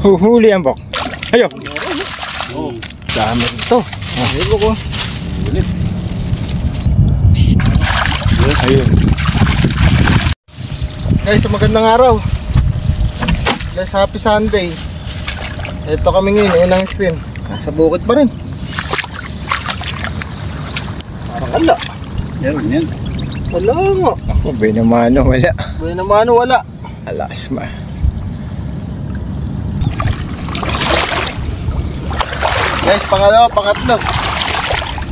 Huhuli ang bok. Ayo. Dami ito. Ayun ko. Ayun. Guys, magandang araw. Guys, happy Sunday. Ito kami ngayon, ayun ang screen. Nasa bukid pa rin. Parang wala. Yan. Wala nga. Ako, binamano, wala. Wala. Alas ma. Guys, pangalawa, pangatlo.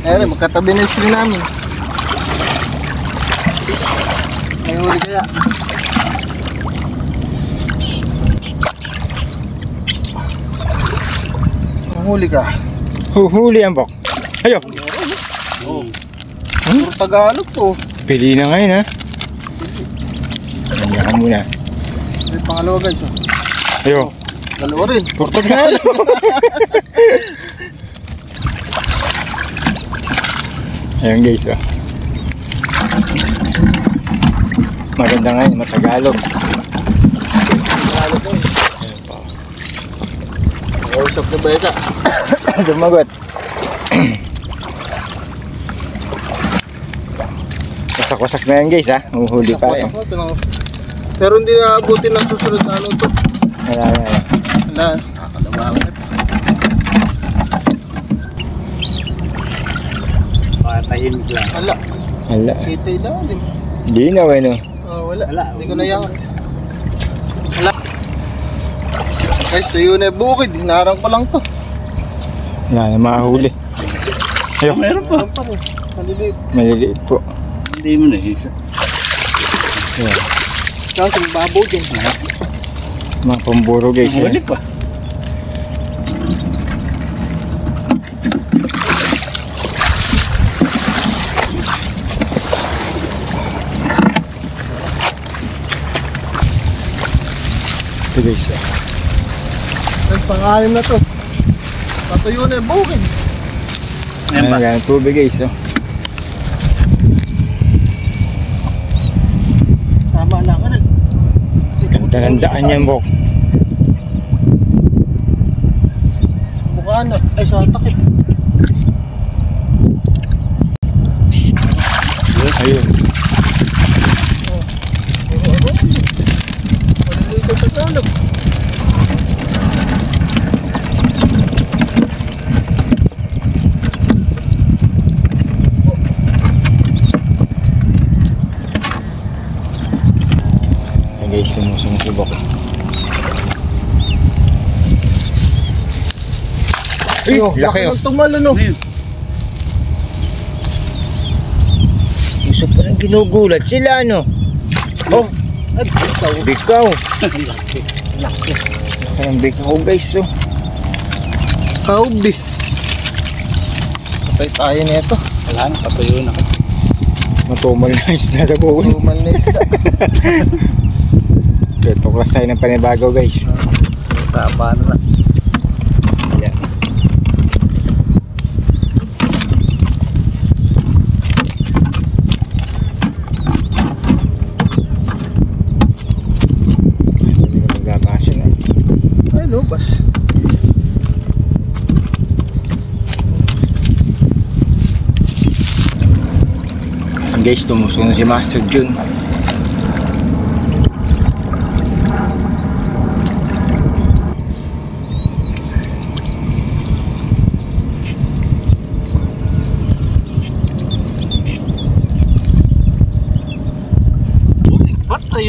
Ayun, magkatabi na yung screen namin. May huli kaya. Ang huli ka. Huhuli ang bok. Ayo. Puro Tagalog to. Pili na ngayon ha. Kanya ka muna. May pangalawa guys. Ayo. Dalawa rin. Portugal. Ayan guys oh. Maganda ngayon, matagalog. Tagalog to. Kausap na ba ito? Dumagot. Wasak-wasak na yan guys ha. Uhuli pa yan. Pero hindi na abutin ng susunod na ano to. Wala. Wala. Nakakalabangan. Patahimik lang. Wala. Wala. Kitay lang din. Hindi na ano. Wala. Hindi ko nayangat. Wala. Guys, tayo na yung bukid. Hinarang pa lang to. Wala na mahuli. Ayun. Meron pa. Hinarang pa rin. Maliliit. Maliliit po. Hindi mo na isa. Ayan. Kaso yung babaw din. Mga pamburo guys. Huli pa. Ito guys. Ay, pang-alim na to. Patuyo na yung bukid. Ayan pa. Ayan, tubig guys. Oh. Tama na ka rin. Ganda ng daan yan bok. Bukaan na. Ay, sa takip. Ayun. Maliliit ang Tagalog. Guys, lumusong si bok. Ay, laki oh. Ng tumalo no. Gusto pa rin ginugulat sila no. Oh, Ay, bitaw. bikaw. Laki. Laki ng bikaw guys oh. Kaubi. Patay tayo nito. Wala na, patuyo na kasi. Matumal na isda sa bukid. Tumal na isda. Tuklas tayo ng panibago guys. Sa paano na. Ayan. Hindi ka maglabasin ah. Ay, lubas. Guys, tumusong na si Master Jun.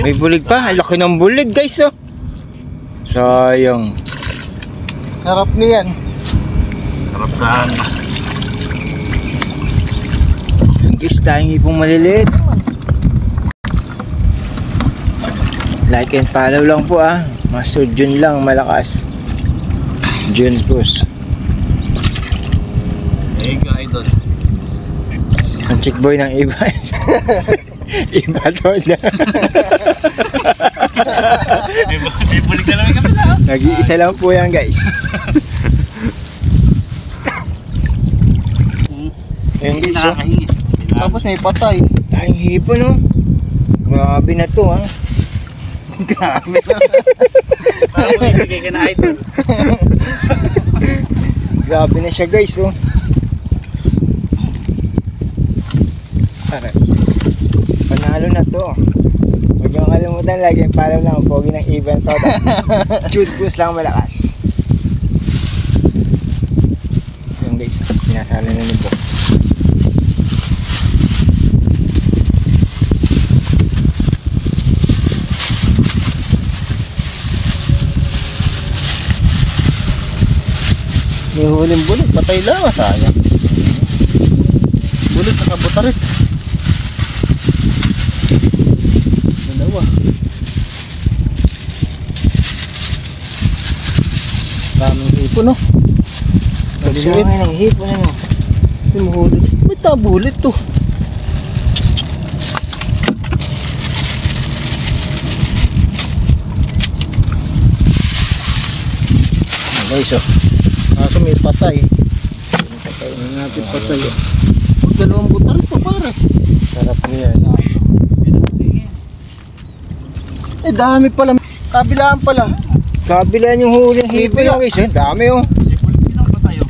May bulig pa, ang laki ng bulig guys oh. Sayang. Sarap niyan. Sarap saan. Guys, tayong hipong maliliit. Like and follow lang po ah. Master Jun lang, malakas. Jun Cruz. Hey guys, idol. Ang chick boy ng iba. Iba to na. May bulig na lang kami na. Nag-iisa lang po yan guys. Ayun Hindi guys oh. nakakahingi. Tapos may patay. Tayong hipon oh. Grabe na to ha. Grabe na. Parang may ibigay ka na idol. Grabe na siya guys, oh. Aray. Panalo na to. Huwag niyong kalimutan, lagi follow lang ang pogi ng event product. Jude Cruz lang malakas. Yung guys, sinasala na ni Bok. May huling bulit, patay lang, sayang. Bulit sa kabutarit. Dalawa. Daming hipon, no? Siya nga ng hipon, ano? May mahulit. May tabulit to. Guys, oh. Kaso may patay. Patayin natin patay, oh. Dalawang butarit pa pare. Sarap niyan. Eh dami pala. Kabilaan pala. Kabilaan yung huling hipon yung guys, oh. Dami, oh. May bulig din ako pa tayo.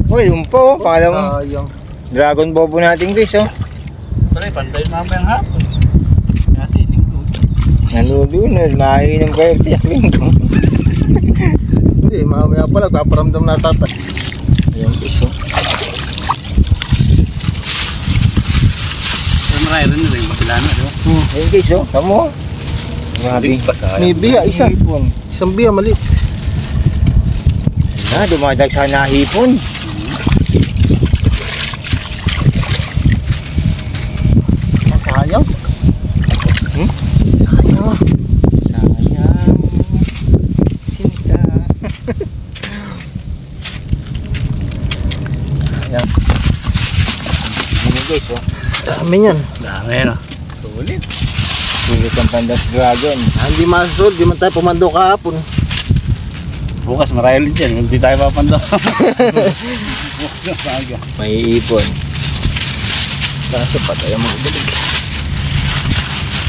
Uy, yun po, pangalawang Sayang. Dragon Bobo natin guys, oh. Tuloy, panday mamayang hapon. Kasi linggo. Nalulunod, mainom kayo, tiyak linggo. Hindi, mamaya pala. Kaparamdam na tatay. Ayan guys, oh. Pero marami rin rin, mapila na, di ba? Ayan guys, oh. Tamo. Grabe. May biya, isa. Hipon. Isang biya, mali. Dumadag sana hipon. Sayang. Hmm? Sayang. Sayang. Sinta. Ayan. Ayan guys, oh. Dami yan. Dami, no? Sulit. Sulit ang Pandas Dragon. Hindi masul, di man tayo pumando kahapon. Bukas marami rin dyan, hindi tayo papando. Bukas na paga. May ipon. Kaso patay ang mga bulig.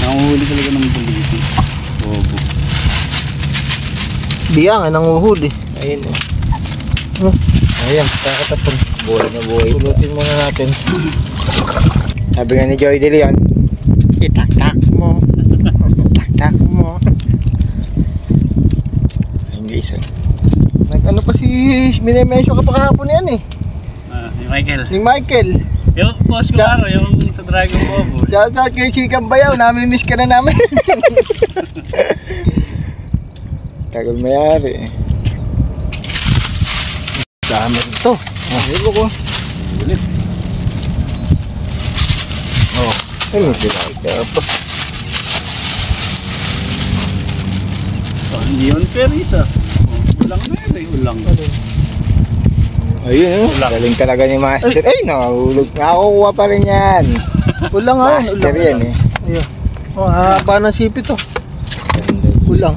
Nanguhuli talaga ng bulig ito. Bobo. Biya nga nanguhuli. Ayun, oh. Ayan, kakatapon. Buhay na buhay. Pulutin muna natin. Sabi nga ni Joy De Leon, itak-tak mo. Tak-tak mo. Ayun guys, oh. Nag-ano pa si Minemesyo ka pa kahapon yan eh. Ni Michael. Ni Michael. Yung post ko araw, yung sa Dragon Bobo. Shout out kay Chikang Bayaw, nami-miss ka na namin. Tagal mayari. Dami ito. Ayun ko. Sulit. Oh, ay may sila. Hindi yun pero isa. Ulang na yun eh, ulang. Ayun, oh. Galing talaga ni Master. Ay, nakahulog. Nakakuha pa rin yan. Ulang nga. Master yan, eh. Ayan. Oh, haba ng sipit to. Ulang.